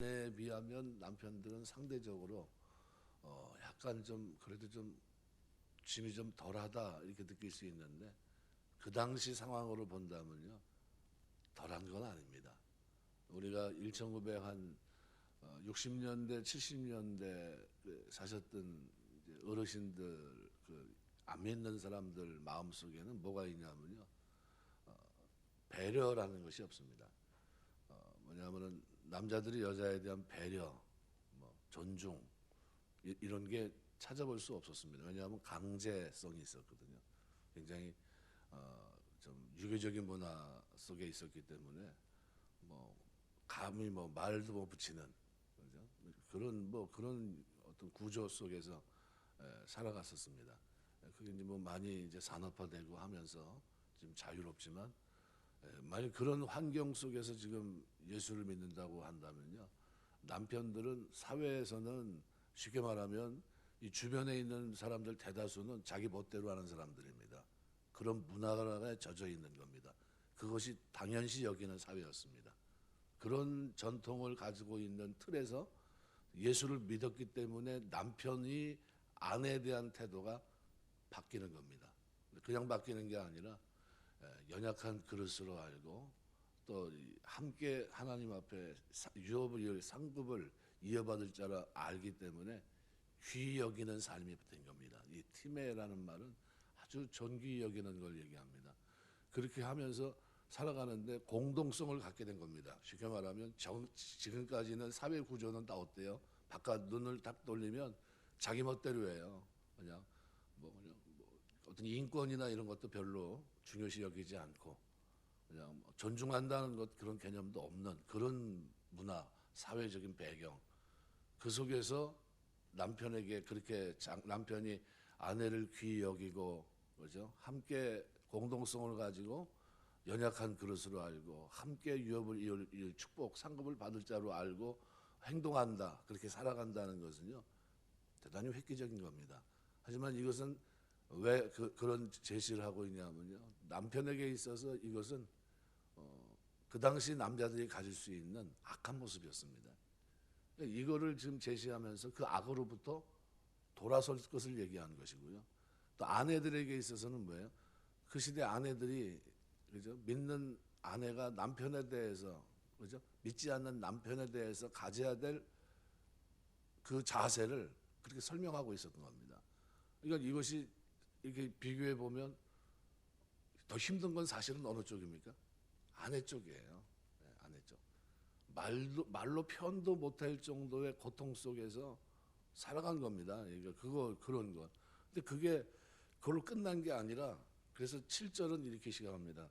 에 비하면 남편들은 상대적으로 약간 좀 그래도 좀 짐이 좀 덜하다 이렇게 느낄 수 있는데 그 당시 상황으로 본다면요 덜한 건 아닙니다. 우리가 1900한 60년대 70년대 사셨던 이제 어르신들 안 믿는 사람들 마음 속에는 뭐가 있냐면요 배려라는 것이 없습니다. 뭐냐면은 남자들이 여자에 대한 배려, 뭐 존중 이런 게 찾아볼 수 없었습니다. 왜냐하면 강제성이 있었거든요. 굉장히 좀 유교적인 문화 속에 있었기 때문에 뭐 감히 뭐 말도 못 붙이는 그죠? 그런 어떤 구조 속에서 살아갔었습니다. 그게 이제 뭐 많이 이제 산업화되고 하면서 지금 자유롭지만 만약 그런 환경 속에서 지금 예수를 믿는다고 한다면요. 남편들은 사회에서는 쉽게 말하면 이 주변에 있는 사람들 대다수는 자기 멋대로 하는 사람들입니다. 그런 문화가 젖어 있는 겁니다. 그것이 당연시 여기는 사회였습니다. 그런 전통을 가지고 있는 틀에서 예수를 믿었기 때문에 남편이 아내에 대한 태도가 바뀌는 겁니다. 그냥 바뀌는 게 아니라 연약한 그릇으로 알고 또 함께 하나님 앞에 유업을 상급을 이어받을 자라 알기 때문에 귀히 여기는 삶이 된 겁니다. 이 티메라는 말은 아주 존귀히 여기는 걸 얘기합니다. 그렇게 하면서 살아가는데 공동성을 갖게 된 겁니다. 쉽게 말하면 지금까지는 사회 구조는 다 어때요? 바깥 눈을 딱 돌리면 자기 멋대로 해요. 그냥 어떤 인권이나 이런 것도 별로 중요시 여기지 않고 그냥 뭐 존중한다는 것 그런 개념도 없는 그런 문화, 사회적인 배경 그 속에서 남편에게 그렇게 남편이 아내를 귀히 여기고 그죠? 함께 공동성을 가지고 연약한 그릇으로 알고 함께 유업을 이을 축복 상급을 받을 자로 알고 행동한다 그렇게 살아간다는 것은요 대단히 획기적인 겁니다. 하지만 이것은 왜 그런 제시를 하고 있냐면요 남편에게 있어서 이것은 그 당시 남자들이 가질 수 있는 악한 모습이었습니다. 이거를 지금 제시하면서 그 악으로부터 돌아설 것을 얘기하는 것이고요. 또 아내들에게 있어서는 뭐예요? 그 시대 아내들이 그죠? 믿는 아내가 남편에 대해서 그죠? 믿지 않는 남편에 대해서 가져야 될 그 자세를 그렇게 설명하고 있었던 겁니다. 그러니까 이것이 이렇게 비교해 보면 더 힘든 건 사실은 어느 쪽입니까? 아내 쪽이에요. 네, 아내 쪽. 말로 표현도 못할 정도의 고통 속에서 살아간 겁니다. 그러니까 그런 것. 근데 그걸로 끝난 게 아니라 그래서 7절은 이렇게 시작합니다.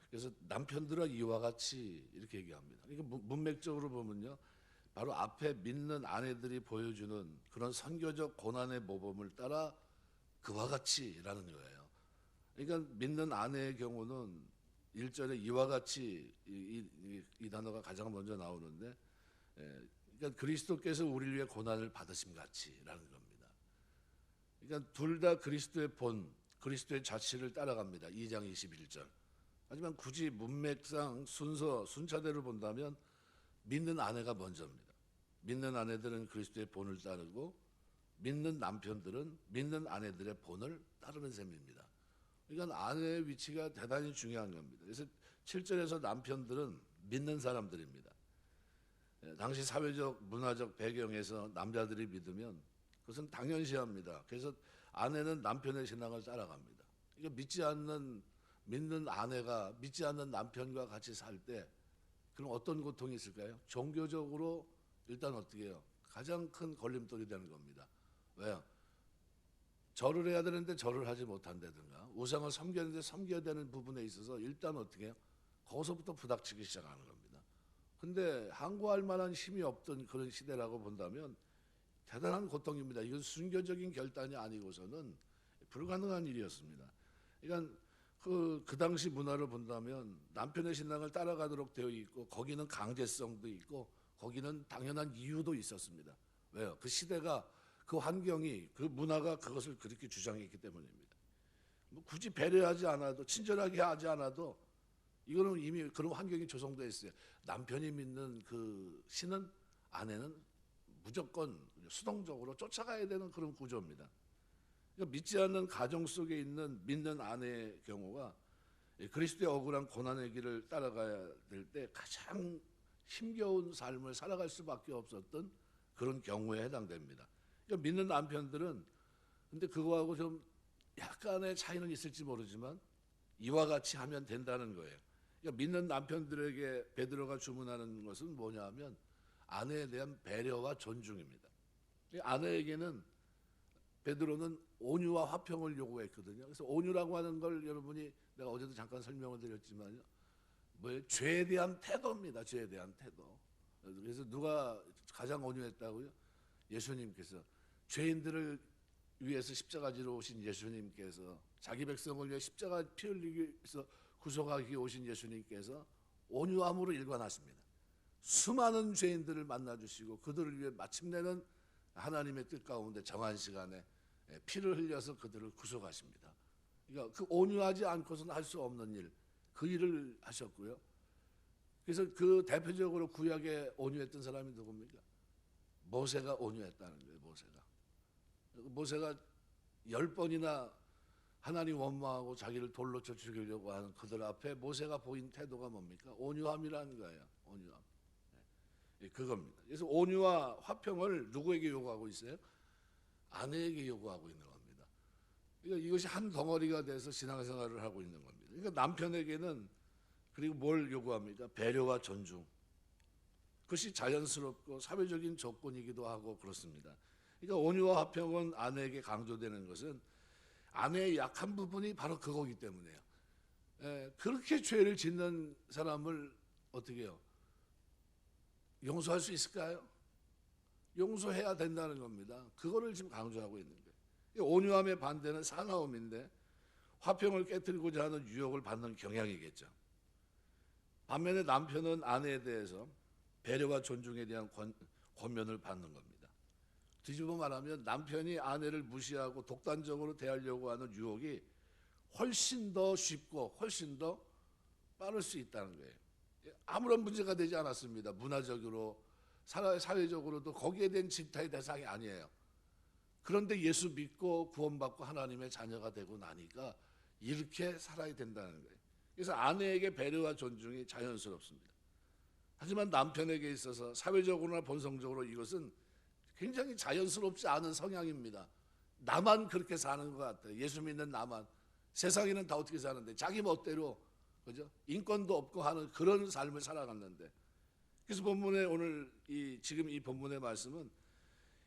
그래서 남편들아 이와 같이 이렇게 얘기합니다. 그러니까 문맥적으로 보면요. 바로 앞에 믿는 아내들이 보여주는 그런 선교적 고난의 모범을 따라 그와 같이라는 거예요. 그러니까 믿는 아내의 경우는 1절에 이와 같이 이 단어가 가장 먼저 나오는데 그러니까 그리스도께서 우리를 위해 고난을 받으심 같이라는 겁니다. 그러니까 둘 다 그리스도의 그리스도의 자취를 따라갑니다. 2장 21절. 하지만 굳이 문맥상 순차대로 본다면 믿는 아내가 먼저입니다. 믿는 아내들은 그리스도의 본을 따르고 믿는 남편들은 믿는 아내들의 본을 따르는 셈입니다. 그러니까 아내의 위치가 대단히 중요한 겁니다. 그래서 7절에서 남편들은 믿는 사람들입니다. 당시 사회적 문화적 배경에서 남자들이 믿으면 그것은 당연시합니다. 그래서 아내는 남편의 신앙을 따라갑니다. 그러니까 믿는 아내가 믿지 않는 남편과 같이 살 때 그럼 어떤 고통이 있을까요? 종교적으로 일단 어떻게 해요? 가장 큰 걸림돌이 되는 겁니다. 왜요? 절을 해야 되는데 절을 하지 못한다든가 우상을 섬겨야 되는데 섬겨야 되는 부분에 있어서 일단 어떻게 해요? 거기서부터 부닥치기 시작하는 겁니다. 근데 항거할 만한 힘이 없던 그런 시대라고 본다면 대단한 고통입니다. 이건 순교적인 결단이 아니고서는 불가능한 일이었습니다. 그러니까 그 당시 문화를 본다면 남편의 신앙을 따라가도록 되어 있고 거기는 강제성도 있고 거기는 당연한 이유도 있었습니다. 왜요? 그 시대가 그 환경이 그 문화가 그것을 그렇게 주장했기 때문입니다. 뭐 굳이 배려하지 않아도 친절하게 하지 않아도 이거는 이미 그런 환경이 조성되어 있어요. 남편이 믿는 그 신은 아내는 무조건 수동적으로 쫓아가야 되는 그런 구조입니다. 그러니까 믿지 않는 가정 속에 있는 믿는 아내의 경우가 그리스도의 억울한 고난의 길을 따라가야 될 때 가장 힘겨운 삶을 살아갈 수밖에 없었던 그런 경우에 해당됩니다. 그러니까 믿는 남편들은 근데 그거하고 좀 약간의 차이는 있을지 모르지만 이와 같이 하면 된다는 거예요. 그러니까 믿는 남편들에게 베드로가 주문하는 것은 뭐냐하면 아내에 대한 배려와 존중입니다. 아내에게는 베드로는 온유와 화평을 요구했거든요. 그래서 온유라고 하는 걸 여러분이 내가 어제도 잠깐 설명을 드렸지만요. 뭐예요? 죄에 대한 태도입니다. 죄에 대한 태도. 그래서 누가 가장 온유했다고요? 예수님께서 죄인들을 위해서 십자가지로 오신 예수님께서 자기 백성을 위해 십자가 피 흘리기 위해서 구속하기 오신 예수님께서 온유함으로 일관하십니다. 수많은 죄인들을 만나주시고 그들을 위해 마침내는 하나님의 뜻 가운데 정한 시간에 피를 흘려서 그들을 구속하십니다. 그러니까 그 온유하지 않고서는 할 수 없는 일, 그 일을 하셨고요. 그래서 그 대표적으로 구약에 온유했던 사람이 누굽니까? 모세가 온유했다는 거예요. 모세가 10번이나 하나님 원망하고 자기를 돌로 쳐 죽이려고 하는 그들 앞에 모세가 보인 태도가 뭡니까? 온유함이라는 거예요. 온유함. 그겁니다. 그래서 온유와 화평을 누구에게 요구하고 있어요? 아내에게 요구하고 있는 겁니다. 그러니까 이것이 한 덩어리가 돼서 신앙생활을 하고 있는 겁니다. 그러니까 남편에게는 그리고 뭘 요구합니까? 배려와 존중. 그것이 자연스럽고 사회적인 조건이기도 하고 그렇습니다. 그러니까 온유와 화평은 아내에게 강조되는 것은 아내의 약한 부분이 바로 그거기 때문에요. 그렇게 죄를 짓는 사람을 어떻게 해요? 용서할 수 있을까요? 용서해야 된다는 겁니다. 그거를 지금 강조하고 있는 거예요. 온유함의 반대는 사나움인데 화평을 깨뜨리고자 하는 유혹을 받는 경향이겠죠. 반면에 남편은 아내에 대해서 배려와 존중에 대한 권면을 받는 겁니다. 뒤집어 말하면 남편이 아내를 무시하고 독단적으로 대하려고 하는 유혹이 훨씬 더 쉽고 훨씬 더 빠를 수 있다는 거예요. 아무런 문제가 되지 않았습니다. 문화적으로 사회적으로도 거기에 대한 질타의 대상이 아니에요. 그런데 예수 믿고 구원받고 하나님의 자녀가 되고 나니까 이렇게 살아야 된다는 거예요. 그래서 아내에게 배려와 존중이 자연스럽습니다. 하지만 남편에게 있어서 사회적으로나 본성적으로 이것은 굉장히 자연스럽지 않은 성향입니다. 나만 그렇게 사는 것 같아요. 예수 믿는 나만. 세상에는 다 어떻게 사는데 자기 멋대로 그죠? 인권도 없고 하는 그런 삶을 살아갔는데. 그래서 본문에 오늘 지금 이 본문의 말씀은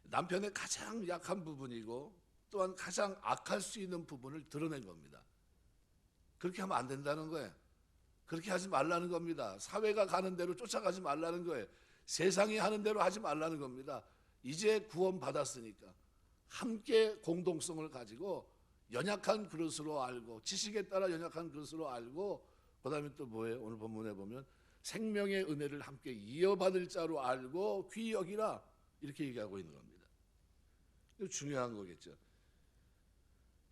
남편의 가장 약한 부분이고 또한 가장 악할 수 있는 부분을 드러낸 겁니다. 그렇게 하면 안 된다는 거예요. 그렇게 하지 말라는 겁니다. 사회가 가는 대로 쫓아가지 말라는 거예요. 세상이 하는 대로 하지 말라는 겁니다. 이제 구원받았으니까 함께 공동성을 가지고 연약한 그릇으로 알고 지식에 따라 연약한 그릇으로 알고 그 다음에 또 뭐예요? 오늘 본문에 보면 생명의 은혜를 함께 이어받을 자로 알고 귀히 여기라 이렇게 얘기하고 있는 겁니다. 이거 중요한 거겠죠.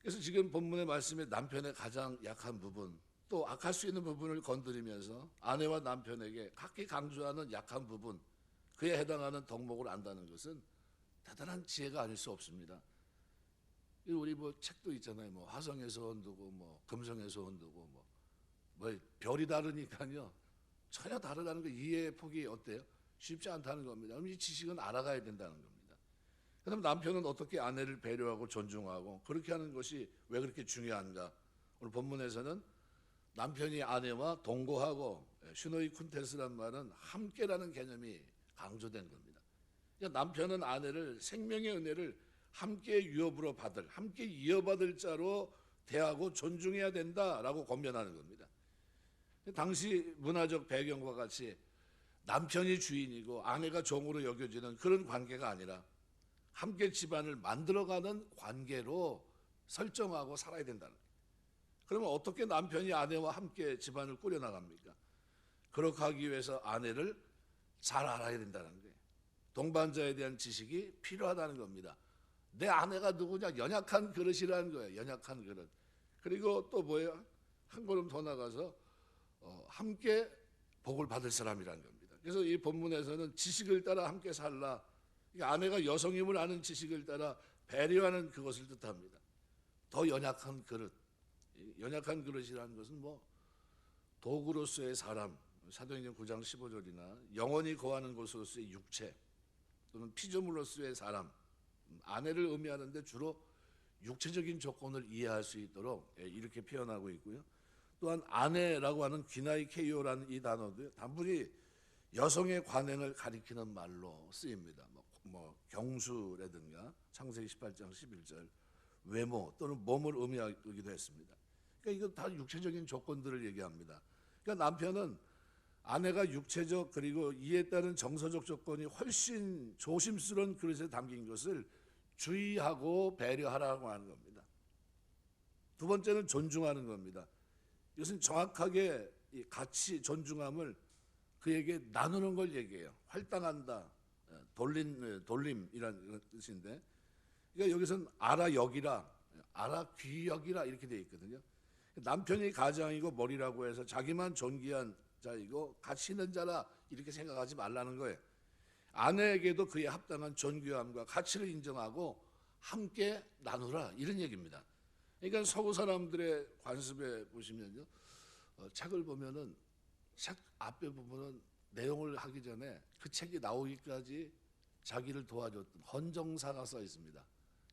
그래서 지금 본문의 말씀에 남편의 가장 약한 부분 또 악할 수 있는 부분을 건드리면서 아내와 남편에게 각기 강조하는 약한 부분 그에 해당하는 덕목을 안다는 것은 대단한 지혜가 아닐 수 없습니다. 우리 뭐 책도 있잖아요. 뭐 화성에서 온 누구, 뭐 금성에서 온 누구, 뭐 별이 다르니까요. 전혀 다르다는 거 이해의 폭이 어때요? 쉽지 않다는 겁니다. 그럼 이 지식은 알아가야 된다는 겁니다. 그다음 남편은 어떻게 아내를 배려하고 존중하고 그렇게 하는 것이 왜 그렇게 중요한가? 오늘 본문에서는 남편이 아내와 동거하고 슈노이 쿤테스란 말은 함께라는 개념이 강조된 겁니다. 그러니까 남편은 아내를 생명의 은혜를 함께 유업으로 받을, 함께 이어받을 자로 대하고 존중해야 된다라고 권면하는 겁니다. 당시 문화적 배경과 같이 남편이 주인이고 아내가 종으로 여겨지는 그런 관계가 아니라 함께 집안을 만들어가는 관계로 설정하고 살아야 된다는 거예요. 그러면 어떻게 남편이 아내와 함께 집안을 꾸려나갑니까? 그렇게 하기 위해서 아내를 잘 알아야 된다는 거예요. 동반자에 대한 지식이 필요하다는 겁니다. 내 아내가 누구냐? 연약한 그릇이라는 거예요. 연약한 그릇. 그리고 또 뭐예요? 한 걸음 더 나가서 함께 복을 받을 사람이라는 겁니다. 그래서 이 본문에서는 지식을 따라 함께 살라. 그러니까 아내가 여성임을 아는 지식을 따라 배려하는 그것을 뜻합니다. 더 연약한 그릇, 연약한 그릇이라는 것은 뭐 도구로서의 사람, 사도행전 9장 15절이나 영원히 거하는 곳으로서의 육체 또는 피조물로서의 사람, 아내를 의미하는데 주로 육체적인 조건을 이해할 수 있도록 이렇게 표현하고 있고요. 또한 아내라고 하는 귀나이 케이오라는 이 단어도 단순히 여성의 관행을 가리키는 말로 쓰입니다. 뭐 경수라든가 창세기 18장 11절 외모 또는 몸을 의미하기도 했습니다. 그러니까 이거 다 육체적인 조건들을 얘기합니다. 그러니까 남편은 아내가 육체적 그리고 이에 따른 정서적 조건이 훨씬 조심스러운 그릇에 담긴 것을 주의하고 배려하라고 하는 겁니다. 두 번째는 존중하는 겁니다. 이것은 정확하게 이 가치 존중함을 그에게 나누는 걸 얘기해요. 할당한다, 돌림이라는 뜻인데, 그러니까 여기서는 알아 여기라, 알아 귀 여기라 이렇게 되어 있거든요. 남편이 가장이고 머리라고 해서 자기만 존귀한 자이고 가치 있는 자라 이렇게 생각하지 말라는 거예요. 아내에게도 그에 합당한 존귀함과 가치를 인정하고 함께 나누라 이런 얘기입니다. 그러니까 서구 사람들의 관습에 보시면요, 책을 보면은 책 앞에 보면은 내용을 하기 전에 그 책이 나오기까지 자기를 도와줬던 헌정사가 써 있습니다.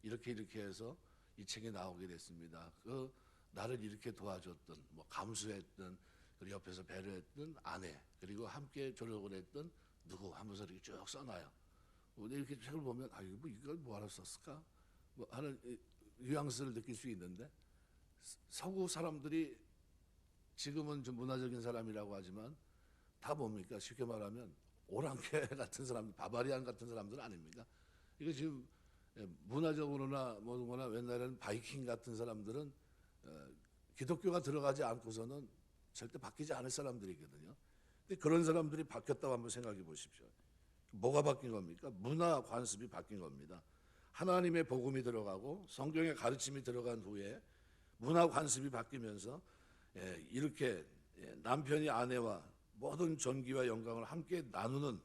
이렇게 해서 이 책이 나오게 됐습니다. 그 나를 이렇게 도와줬던, 뭐 감수했던, 그리고 옆에서 배려했던 아내, 그리고 함께 조력을 했던 누구 하면서 이렇게 쭉 써놔요. 근데 이렇게 책을 보면 이걸 뭐하러 썼을까? 뭐 하는 뉘앙스를 느낄 수 있는데, 서구 사람들이 지금은 좀 문화적인 사람이라고 하지만 다 뭡니까? 쉽게 말하면 오랑캐 같은 사람들, 바바리안 같은 사람들은 아닙니다. 이거 지금 문화적으로나 뭐거나 옛날에는 바이킹 같은 사람들은 기독교가 들어가지 않고서는 절대 바뀌지 않을 사람들이거든요. 근데 그런 사람들이 바뀌었다고 한번 생각해 보십시오. 뭐가 바뀐 겁니까? 문화 관습이 바뀐 겁니다. 하나님의 복음이 들어가고 성경의 가르침이 들어간 후에 문화 관습이 바뀌면서 이렇게 남편이 아내와 모든 존귀와 영광을 함께 나누는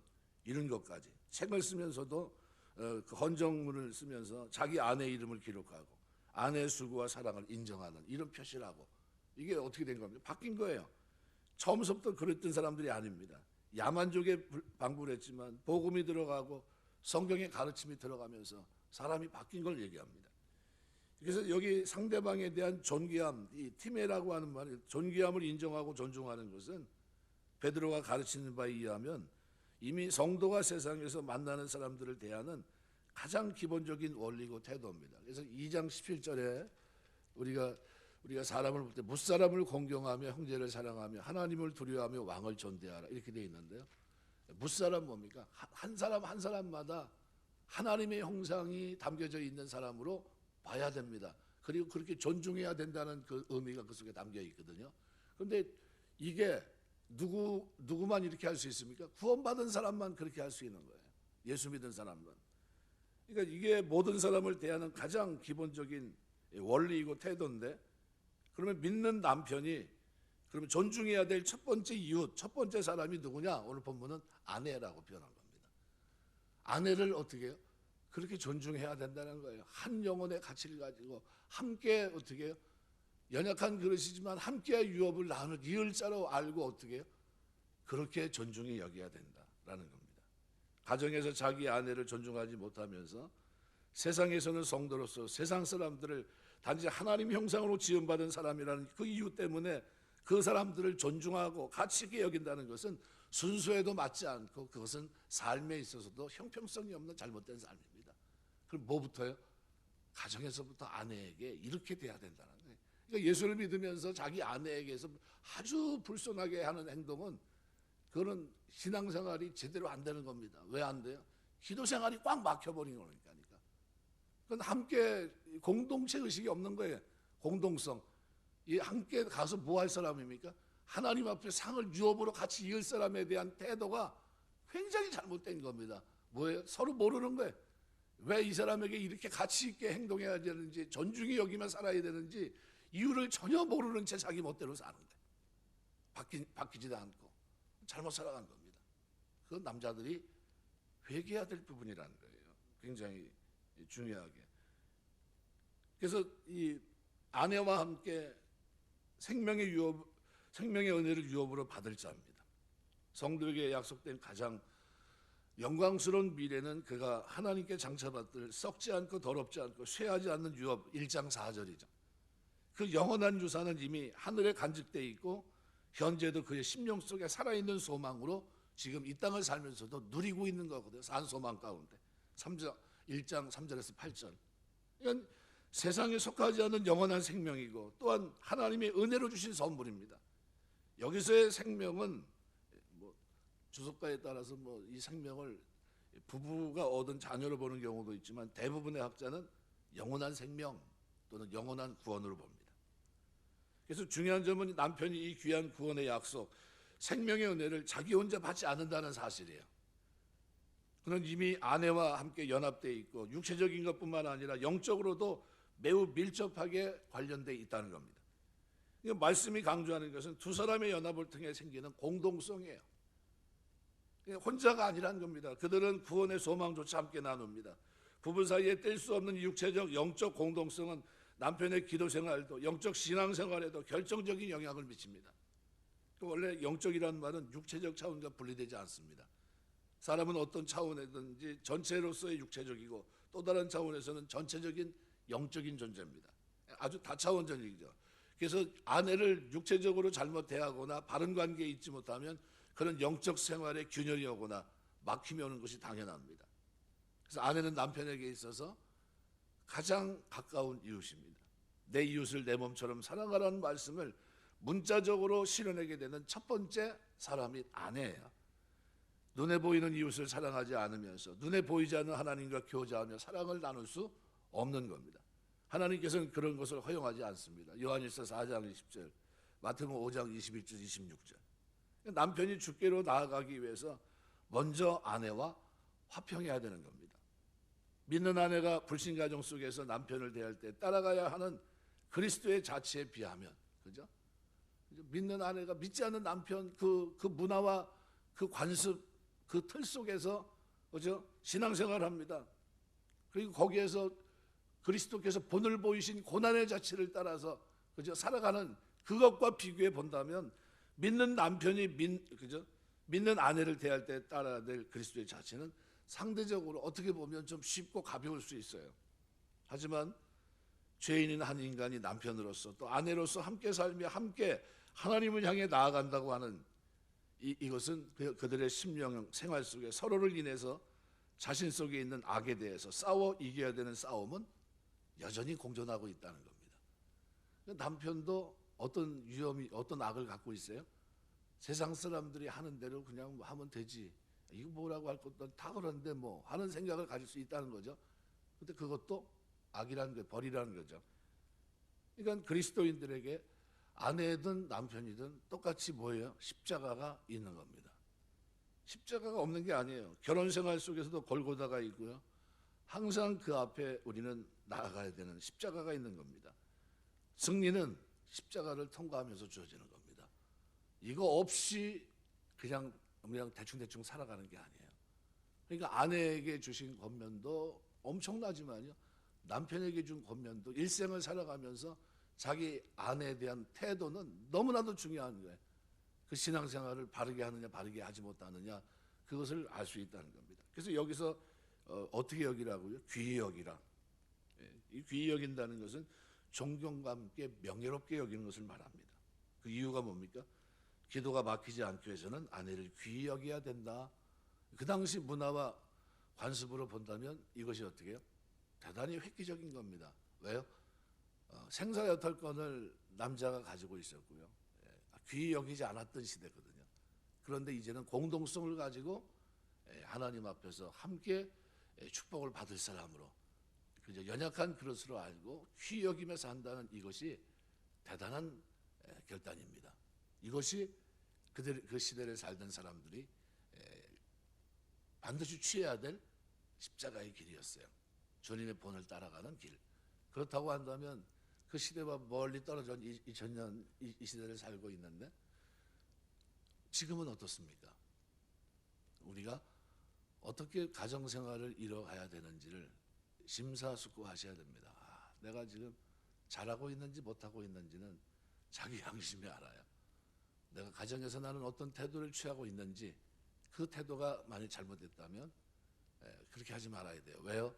이런 것까지 책을 쓰면서도 그 헌정문을 쓰면서 자기 아내 이름을 기록하고 아내의 수고와 사랑을 인정하는 이런 표시를 하고 이게 어떻게 된 겁니까? 바뀐 거예요. 처음부터 그랬던 사람들이 아닙니다. 야만족에 방불 했지만 복음이 들어가고 성경의 가르침이 들어가면서 사람이 바뀐 걸 얘기합니다. 그래서 여기 상대방에 대한 존귀함, 이 티메라고 하는 말이 존귀함을 인정하고 존중하는 것은 베드로가 가르치는 바에 의하면 이미 성도가 세상에서 만나는 사람들을 대하는 가장 기본적인 원리고 태도입니다. 그래서 2장 17절에 우리가 사람을 볼 때 무사람을 공경하며 형제를 사랑하며 하나님을 두려워하며 왕을 존대하라 이렇게 되어 있는데요. 무사람 뭡니까? 한 사람 한 사람마다 하나님의 형상이 담겨져 있는 사람으로 봐야 됩니다. 그리고 그렇게 존중해야 된다는 그 의미가 그 속에 담겨 있거든요. 그런데 이게 누구만 이렇게 할 수 있습니까? 구원받은 사람만 그렇게 할 수 있는 거예요. 예수 믿은 사람만. 그러니까 이게 모든 사람을 대하는 가장 기본적인 원리이고 태도인데, 그러면 믿는 남편이 그러면 존중해야 될 첫 번째 이웃, 첫 번째 사람이 누구냐? 오늘 본문은 아내라고 표현한 겁니다. 아내를 어떻게 해요? 그렇게 존중해야 된다는 거예요. 한 영혼의 가치를 가지고 함께 어떻게 해요? 연약한 그릇이지만 함께의 유업을 나눌 이을 자로 알고 어떻게 해요? 그렇게 존중히 여겨야 된다라는 겁니다. 가정에서 자기 아내를 존중하지 못하면서 세상에서는 성도로서 세상 사람들을 단지 하나님 형상으로 지음받은 사람이라는 그 이유 때문에 그 사람들을 존중하고 가치 있게 여긴다는 것은 순수에도 맞지 않고 그것은 삶에 있어서도 형평성이 없는 잘못된 삶입니다. 그럼 뭐부터요? 가정에서부터 아내에게 이렇게 돼야 된다는 거예요. 그러니까 예수를 믿으면서 자기 아내에게서 아주 불손하게 하는 행동은 그거는 신앙생활이 제대로 안 되는 겁니다. 왜 안 돼요? 기도생활이 꽉 막혀버린 거니까. 그건 함께 공동체 의식이 없는 거예요. 공동성. 이 함께 가서 뭐 할 사람입니까? 하나님 앞에 상을 유업으로 같이 이을 사람에 대한 태도가 굉장히 잘못된 겁니다. 뭐예요? 서로 모르는 거예요. 왜 이 사람에게 이렇게 가치 있게 행동해야 되는지, 존중이 여기면 살아야 되는지 이유를 전혀 모르는 채 자기 멋대로 사는 거예요. 바뀌지도 않고 잘못 살아간 겁니다. 그건 남자들이 회개해야 될 부분이라는 거예요. 굉장히 중요하게. 그래서 이 아내와 함께 생명의 은혜를 유업으로 받을 자입니다. 성도에게 약속된 가장 영광스러운 미래는 그가 하나님께 장차받을 썩지 않고 더럽지 않고 쇠하지 않는 유업 1장 4절이죠. 그 영원한 유산은 이미 하늘에 간직되어 있고 현재도 그의 심령 속에 살아있는 소망으로 지금 이 땅을 살면서도 누리고 있는 거거든요. 산 소망 가운데 1장 3절에서 8절. 이건 세상에 속하지 않는 영원한 생명이고 또한 하나님의 은혜로 주신 선물입니다. 여기서의 생명은 주석가에 따라서 이 생명을 부부가 얻은 자녀로 보는 경우도 있지만 대부분의 학자는 영원한 생명 또는 영원한 구원으로 봅니다. 그래서 중요한 점은 남편이 이 귀한 구원의 약속, 생명의 은혜를 자기 혼자 받지 않는다는 사실이에요. 그는 이미 아내와 함께 연합되어 있고 육체적인 것뿐만 아니라 영적으로도 매우 밀접하게 관련되어 있다는 겁니다. 말씀이 강조하는 것은 두 사람의 연합을 통해 생기는 공동성이에요. 혼자가 아니란 겁니다. 그들은 구원의 소망조차 함께 나눕니다. 부부 사이에 뗄 수 없는 육체적 영적 공동성은 남편의 기도 생활도 영적 신앙 생활에도 결정적인 영향을 미칩니다. 원래 영적이라는 말은 육체적 차원과 분리되지 않습니다. 사람은 어떤 차원이든지 전체로서의 육체적이고 또 다른 차원에서는 전체적인 영적인 존재입니다. 아주 다차원적이죠. 그래서 아내를 육체적으로 잘못 대하거나 바른 관계에 있지 못하면 그런 영적 생활에 균열이 오거나 막힘이 오는 것이 당연합니다. 그래서 아내는 남편에게 있어서 가장 가까운 이웃입니다. 내 이웃을 내 몸처럼 사랑하라는 말씀을 문자적으로 실현하게 되는 첫 번째 사람이 아내예요. 눈에 보이는 이웃을 사랑하지 않으면서 눈에 보이지 않는 하나님과 교제하며 사랑을 나눌 수 없는 겁니다. 하나님께서는 그런 것을 허용하지 않습니다. 요한일서 4장 20절, 마태복음 5장 21절 26절. 남편이 주께로 나아가기 위해서 먼저 아내와 화평해야 되는 겁니다. 믿는 아내가 불신가정 속에서 남편을 대할 때 따라가야 하는 그리스도의 자체에 비하면, 그죠? 믿는 아내가 믿지 않는 남편 그 문화와 그 관습 그 틀 속에서, 그죠? 신앙생활을 합니다. 그리고 거기에서 그리스도께서 본을 보이신 고난의 자체를 따라서, 그죠? 살아가는 그것과 비교해 본다면 믿는 남편이 믿는 아내를 대할 때 따라야 될 그리스도의 자체는 상대적으로 어떻게 보면 좀 쉽고 가벼울 수 있어요. 하지만 죄인인 한 인간이 남편으로서 또 아내로서 함께 살며 함께 하나님을 향해 나아간다고 하는 이것은 그들의 심령 생활 속에 서로를 인해서 자신 속에 있는 악에 대해서 싸워 이겨야 되는 싸움은 여전히 공존하고 있다는 겁니다. 남편도 어떤 위험이, 어떤 악을 갖고 있어요? 세상 사람들이 하는 대로 그냥 하면 되지, 이거 뭐라고 할 것도 다 그런데 뭐 하는 생각을 가질 수 있다는 거죠. 근데 그것도 악이라는 게 벌이라는 거죠. 그러니까 그리스도인들에게 아내든 남편이든 똑같이 뭐예요? 십자가가 있는 겁니다. 십자가가 없는 게 아니에요. 결혼 생활 속에서도 골고다가 있고요. 항상 그 앞에 우리는 나아가야 되는 십자가가 있는 겁니다. 승리는 십자가를 통과하면서 주어지는 겁니다. 이거 없이 그냥 대충 살아가는 게 아니에요. 그러니까 아내에게 주신 권면도 엄청나지만요, 남편에게 준 권면도 일생을 살아가면서 자기 아내에 대한 태도는 너무나도 중요한 거예요. 그 신앙생활을 바르게 하느냐 바르게 하지 못하느냐, 그것을 알 수 있다는 겁니다. 그래서 여기서 어떻게 여기라고요? 귀히 여기라. 이 귀히 여긴다는 것은 존경과 함께 명예롭게 여기는 것을 말합니다. 그 이유가 뭡니까? 기도가 막히지 않기 위해서는 아내를 귀히 여겨야 된다. 그 당시 문화와 관습으로 본다면 이것이 어떻게 해요? 대단히 획기적인 겁니다. 왜요? 생사 여탈권을 남자가 가지고 있었고요. 귀히 여기지 않았던 시대거든요. 그런데 이제는 공동성을 가지고 하나님 앞에서 함께 축복을 받을 사람으로, 그저 연약한 그릇으로 알고 귀히 여기며 산다는 이것이 대단한 결단입니다. 이것이 그 시대를 살던 사람들이 반드시 취해야 될 십자가의 길이었어요. 주님의 본을 따라가는 길. 그렇다고 한다면 그 시대와 멀리 떨어져 2000년 이 시대를 살고 있는데 지금은 어떻습니까? 우리가 어떻게 가정생활을 이뤄가야 되는지를 심사숙고하셔야 됩니다. 내가 지금 잘하고 있는지 못하고 있는지는 자기 양심이 알아요. 내가 가정에서 나는 어떤 태도를 취하고 있는지, 그 태도가 만약 잘못됐다면 그렇게 하지 말아야 돼요. 왜요?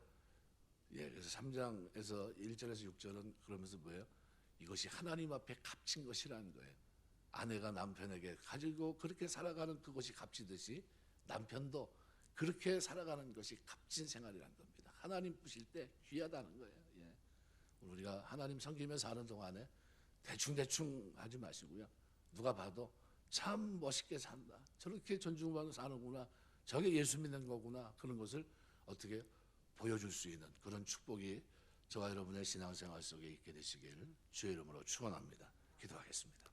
그래서 3장에서 1절에서 6절은 그러면서 뭐예요? 이것이 하나님 앞에 값진 것이라는 거예요. 아내가 남편에게 가지고 그렇게 살아가는 그것이 값지듯이 남편도 그렇게 살아가는 것이 값진 생활이라는 겁니다. 하나님 보실 때 귀하다는 거예요. 우리가 하나님 섬기면서 사는 동안에 대충 하지 마시고요. 누가 봐도 참 멋있게 산다, 저렇게 존중받고 사는구나, 저게 예수 믿는 거구나, 그런 것을 어떻게 보여줄 수 있는 그런 축복이 저와 여러분의 신앙생활 속에 있게 되시기를 주의 이름으로 축원합니다. 기도하겠습니다.